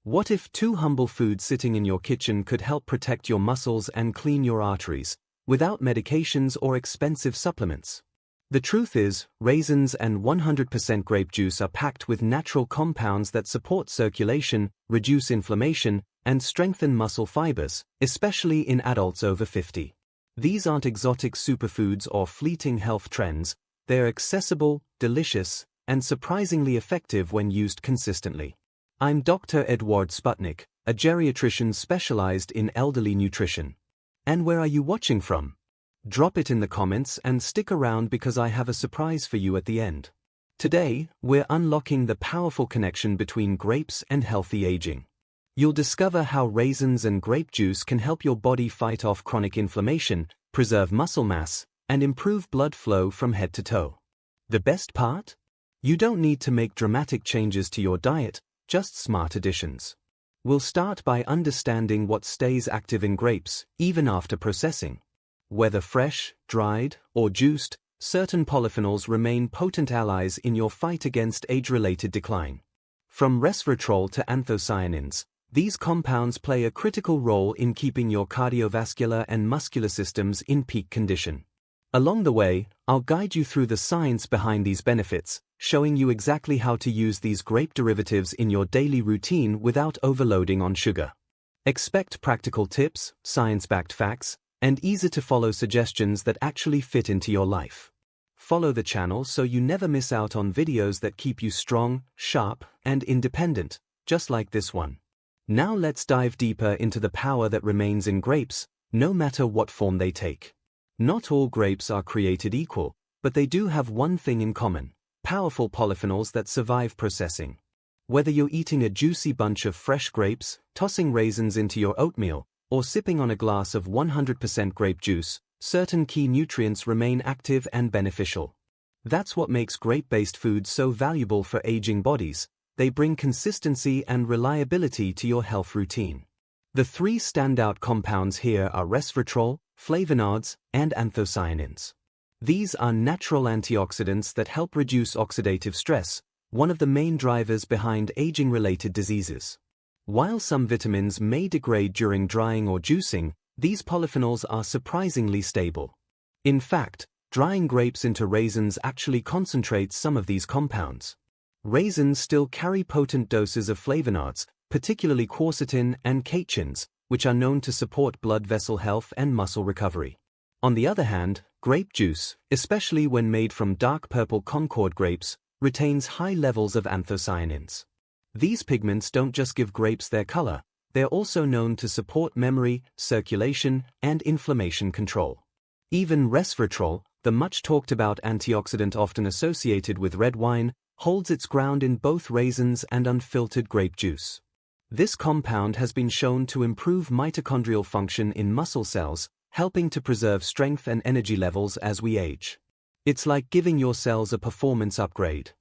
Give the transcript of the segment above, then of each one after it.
What if two humble foods sitting in your kitchen could help protect your muscles and clean your arteries, without medications or expensive supplements? The truth is, raisins and 100% grape juice are packed with natural compounds that support circulation, reduce inflammation, and strengthen muscle fibers, especially in adults over 50. These aren't exotic superfoods or fleeting health trends, they're accessible, delicious, and surprisingly effective when used consistently. I'm Dr. Edward Sputnik, a geriatrician specialized in elderly nutrition. And where are you watching from? Drop it in the comments and stick around because I have a surprise for you at the end. Today, we're unlocking the powerful connection between grapes and healthy aging. You'll discover how raisins and grape juice can help your body fight off chronic inflammation, preserve muscle mass, and improve blood flow from head to toe. The best part? You don't need to make dramatic changes to your diet, just smart additions. We'll start by understanding what stays active in grapes, even after processing. Whether fresh, dried, or juiced, certain polyphenols remain potent allies in your fight against age-related decline. From resveratrol to anthocyanins, these compounds play a critical role in keeping your cardiovascular and muscular systems in peak condition. Along the way, I'll guide you through the science behind these benefits, showing you exactly how to use these grape derivatives in your daily routine without overloading on sugar. Expect practical tips, science-backed facts, and easy-to-follow suggestions that actually fit into your life. Follow the channel so you never miss out on videos that keep you strong, sharp, and independent, just like this one. Now let's dive deeper into the power that remains in grapes, no matter what form they take. Not all grapes are created equal, but they do have one thing in common: powerful polyphenols that survive processing. Whether you're eating a juicy bunch of fresh grapes, tossing raisins into your oatmeal, or sipping on a glass of 100% grape juice, certain key nutrients remain active and beneficial. That's what makes grape-based foods so valuable for aging bodies. They bring consistency and reliability to your health routine. The three standout compounds here are resveratrol, flavonoids, and anthocyanins. These are natural antioxidants that help reduce oxidative stress, one of the main drivers behind aging-related diseases. While some vitamins may degrade during drying or juicing, these polyphenols are surprisingly stable. In fact, drying grapes into raisins actually concentrates some of these compounds. Raisins still carry potent doses of flavonoids, particularly quercetin and catechins, which are known to support blood vessel health and muscle recovery. On the other hand, grape juice, especially when made from dark purple Concord grapes, retains high levels of anthocyanins. These pigments don't just give grapes their color, they're also known to support memory, circulation, and inflammation control. Even resveratrol, the much talked about antioxidant often associated with red wine, holds its ground in both raisins and unfiltered grape juice. This compound has been shown to improve mitochondrial function in muscle cells, helping to preserve strength and energy levels as we age. It's like giving your cells a performance upgrade.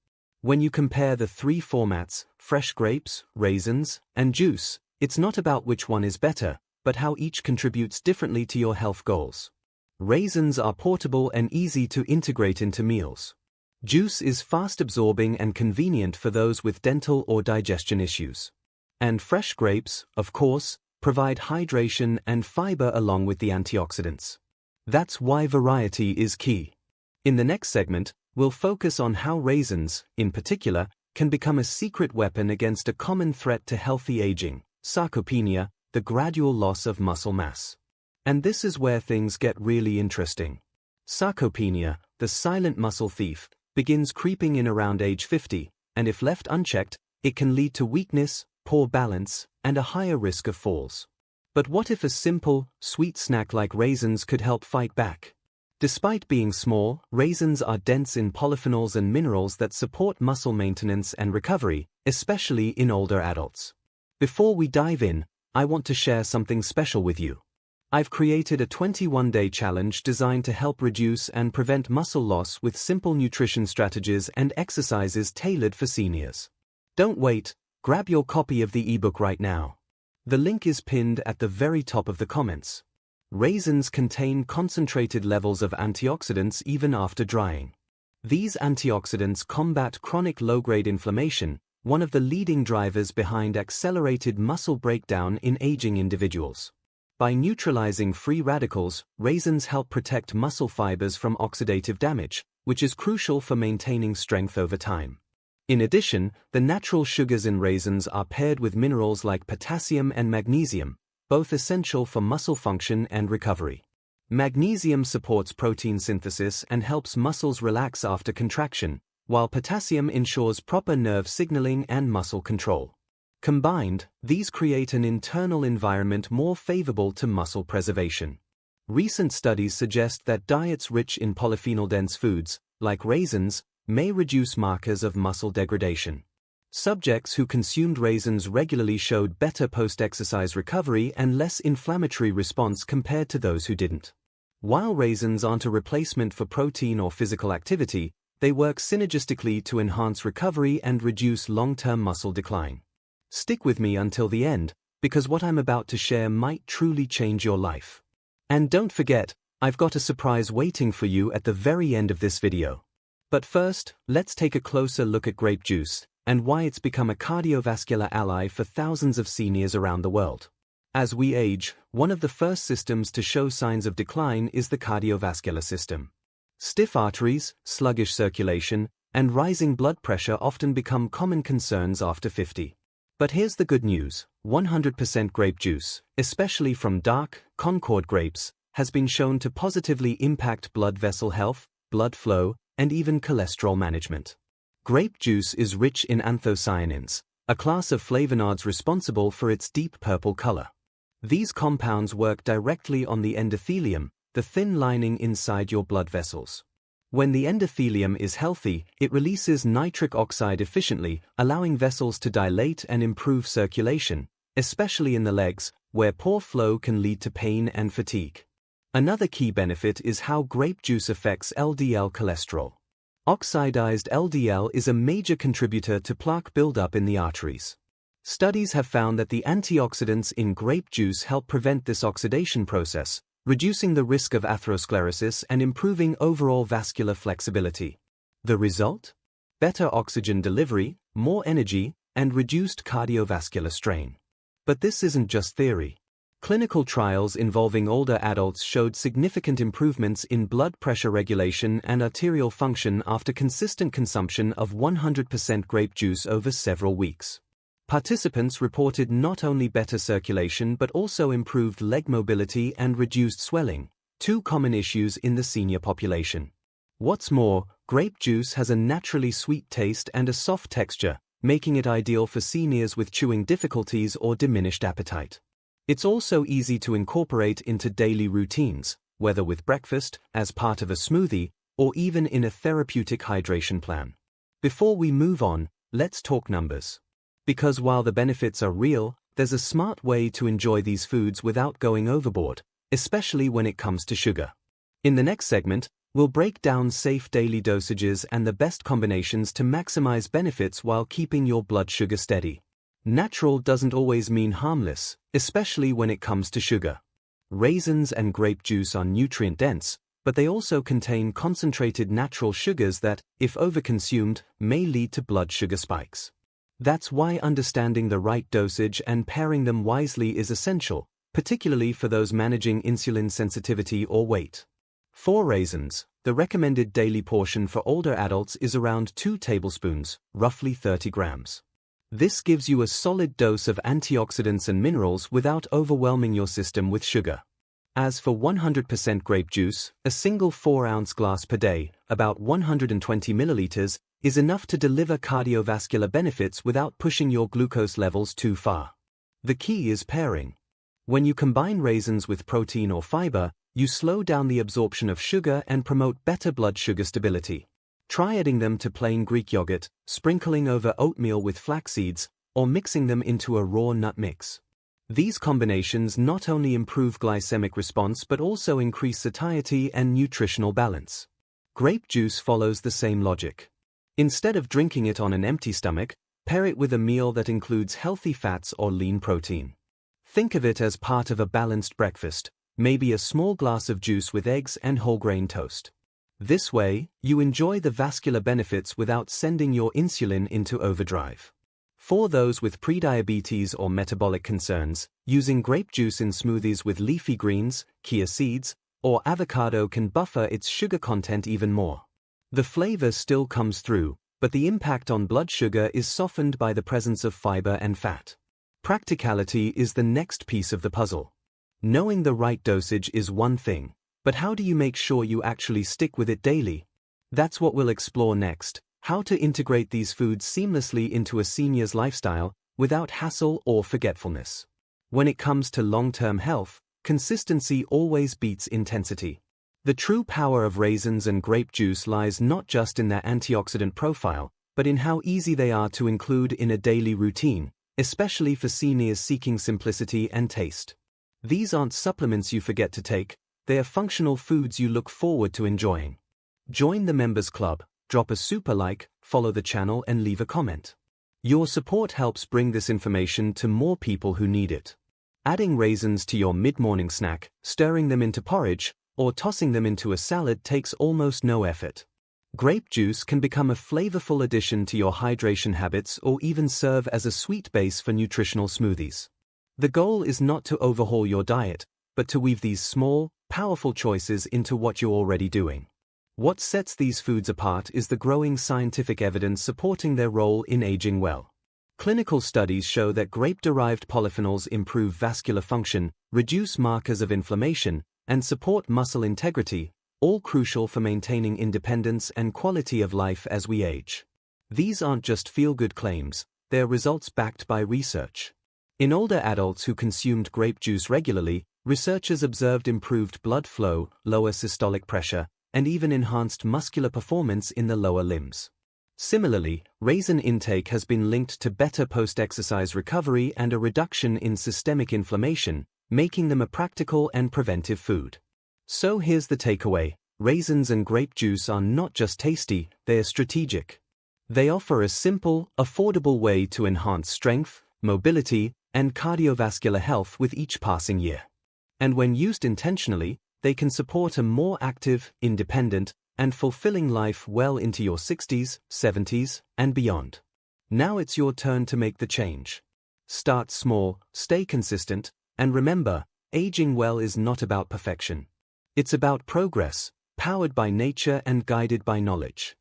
When you compare the three formats, fresh grapes, raisins, and juice, it's not about which one is better, but how each contributes differently to your health goals. Raisins are portable and easy to integrate into meals. Juice is fast-absorbing and convenient for those with dental or digestion issues. And fresh grapes, of course, provide hydration and fiber along with the antioxidants. That's why variety is key. In the next segment, we'll focus on how raisins, in particular, can become a secret weapon against a common threat to healthy aging, sarcopenia, the gradual loss of muscle mass. And this is where things get really interesting. Sarcopenia, the silent muscle thief, begins creeping in around age 50, and if left unchecked, it can lead to weakness, poor balance, and a higher risk of falls. But what if a simple, sweet snack like raisins could help fight back? Despite being small, raisins are dense in polyphenols and minerals that support muscle maintenance and recovery, especially in older adults. Before we dive in, I want to share something special with you. I've created a 21-day challenge designed to help reduce and prevent muscle loss with simple nutrition strategies and exercises tailored for seniors. Don't wait, grab your copy of the ebook right now. The link is pinned at the very top of the comments. Raisins contain concentrated levels of antioxidants even after drying. These antioxidants combat chronic low-grade inflammation, one of the leading drivers behind accelerated muscle breakdown in aging individuals. By neutralizing free radicals, raisins help protect muscle fibers from oxidative damage, which is crucial for maintaining strength over time. In addition, the natural sugars in raisins are paired with minerals like potassium and magnesium, both essential for muscle function and recovery. Magnesium supports protein synthesis and helps muscles relax after contraction, while potassium ensures proper nerve signaling and muscle control. Combined, these create an internal environment more favorable to muscle preservation. Recent studies suggest that diets rich in polyphenol-dense foods, like raisins, may reduce markers of muscle degradation. Subjects who consumed raisins regularly showed better post-exercise recovery and less inflammatory response compared to those who didn't. While raisins aren't a replacement for protein or physical activity, they work synergistically to enhance recovery and reduce long-term muscle decline. Stick with me until the end, because what I'm about to share might truly change your life. And don't forget, I've got a surprise waiting for you at the very end of this video. But first, let's take a closer look at grape juice, and why it's become a cardiovascular ally for thousands of seniors around the world. As we age, one of the first systems to show signs of decline is the cardiovascular system. Stiff arteries, sluggish circulation, and rising blood pressure often become common concerns after 50. But here's the good news: 100% grape juice, especially from dark, Concord grapes, has been shown to positively impact blood vessel health, blood flow, and even cholesterol management. Grape juice is rich in anthocyanins, a class of flavonoids responsible for its deep purple color. These compounds work directly on the endothelium, the thin lining inside your blood vessels. When the endothelium is healthy, it releases nitric oxide efficiently, allowing vessels to dilate and improve circulation, especially in the legs, where poor flow can lead to pain and fatigue. Another key benefit is how grape juice affects LDL cholesterol. Oxidized LDL is a major contributor to plaque buildup in the arteries. Studies have found that the antioxidants in grape juice help prevent this oxidation process, reducing the risk of atherosclerosis and improving overall vascular flexibility. The result? Better oxygen delivery, more energy, and reduced cardiovascular strain. But this isn't just theory. Clinical trials involving older adults showed significant improvements in blood pressure regulation and arterial function after consistent consumption of 100% grape juice over several weeks. Participants reported not only better circulation but also improved leg mobility and reduced swelling, two common issues in the senior population. What's more, grape juice has a naturally sweet taste and a soft texture, making it ideal for seniors with chewing difficulties or diminished appetite. It's also easy to incorporate into daily routines, whether with breakfast, as part of a smoothie, or even in a therapeutic hydration plan. Before we move on, let's talk numbers. Because while the benefits are real, there's a smart way to enjoy these foods without going overboard, especially when it comes to sugar. In the next segment, we'll break down safe daily dosages and the best combinations to maximize benefits while keeping your blood sugar steady. Natural doesn't always mean harmless, especially when it comes to sugar. Raisins and grape juice are nutrient-dense, but they also contain concentrated natural sugars that, if overconsumed, may lead to blood sugar spikes. That's why understanding the right dosage and pairing them wisely is essential, particularly for those managing insulin sensitivity or weight. For raisins, the recommended daily portion for older adults is around 2 tablespoons, roughly 30 grams. This gives you a solid dose of antioxidants and minerals without overwhelming your system with sugar. As for 100% grape juice, a single 4-ounce glass per day, about 120 milliliters, is enough to deliver cardiovascular benefits without pushing your glucose levels too far. The key is pairing. When you combine raisins with protein or fiber, you slow down the absorption of sugar and promote better blood sugar stability. Try adding them to plain Greek yogurt, sprinkling over oatmeal with flax seeds, or mixing them into a raw nut mix. These combinations not only improve glycemic response but also increase satiety and nutritional balance. Grape juice follows the same logic. Instead of drinking it on an empty stomach, pair it with a meal that includes healthy fats or lean protein. Think of it as part of a balanced breakfast, maybe a small glass of juice with eggs and whole grain toast. This way, you enjoy the vascular benefits without sending your insulin into overdrive. For those with prediabetes or metabolic concerns, using grape juice in smoothies with leafy greens, chia seeds, or avocado can buffer its sugar content even more. The flavor still comes through, but the impact on blood sugar is softened by the presence of fiber and fat. Practicality is the next piece of the puzzle. Knowing the right dosage is one thing, but how do you make sure you actually stick with it daily? That's what we'll explore next, how to integrate these foods seamlessly into a senior's lifestyle without hassle or forgetfulness. When it comes to long-term health, consistency always beats intensity. The true power of raisins and grape juice lies not just in their antioxidant profile, but in how easy they are to include in a daily routine, especially for seniors seeking simplicity and taste. These aren't supplements you forget to take, they are functional foods you look forward to enjoying. Join the Members Club, drop a super like, follow the channel and leave a comment. Your support helps bring this information to more people who need it. Adding raisins to your mid-morning snack, stirring them into porridge, or tossing them into a salad takes almost no effort. Grape juice can become a flavorful addition to your hydration habits or even serve as a sweet base for nutritional smoothies. The goal is not to overhaul your diet, but to weave these small, powerful choices into what you're already doing. What sets these foods apart is the growing scientific evidence supporting their role in aging well. Clinical studies show that grape-derived polyphenols improve vascular function, reduce markers of inflammation, and support muscle integrity, all crucial for maintaining independence and quality of life as we age. These aren't just feel-good claims, they're results backed by research. In older adults who consumed grape juice regularly, researchers observed improved blood flow, lower systolic pressure, and even enhanced muscular performance in the lower limbs. Similarly, raisin intake has been linked to better post-exercise recovery and a reduction in systemic inflammation, making them a practical and preventive food. So here's the takeaway: raisins and grape juice are not just tasty, they're strategic. They offer a simple, affordable way to enhance strength, mobility, and cardiovascular health with each passing year. And when used intentionally, they can support a more active, independent, and fulfilling life well into your 60s, 70s, and beyond. Now it's your turn to make the change. Start small, stay consistent, and remember, aging well is not about perfection. It's about progress, powered by nature and guided by knowledge.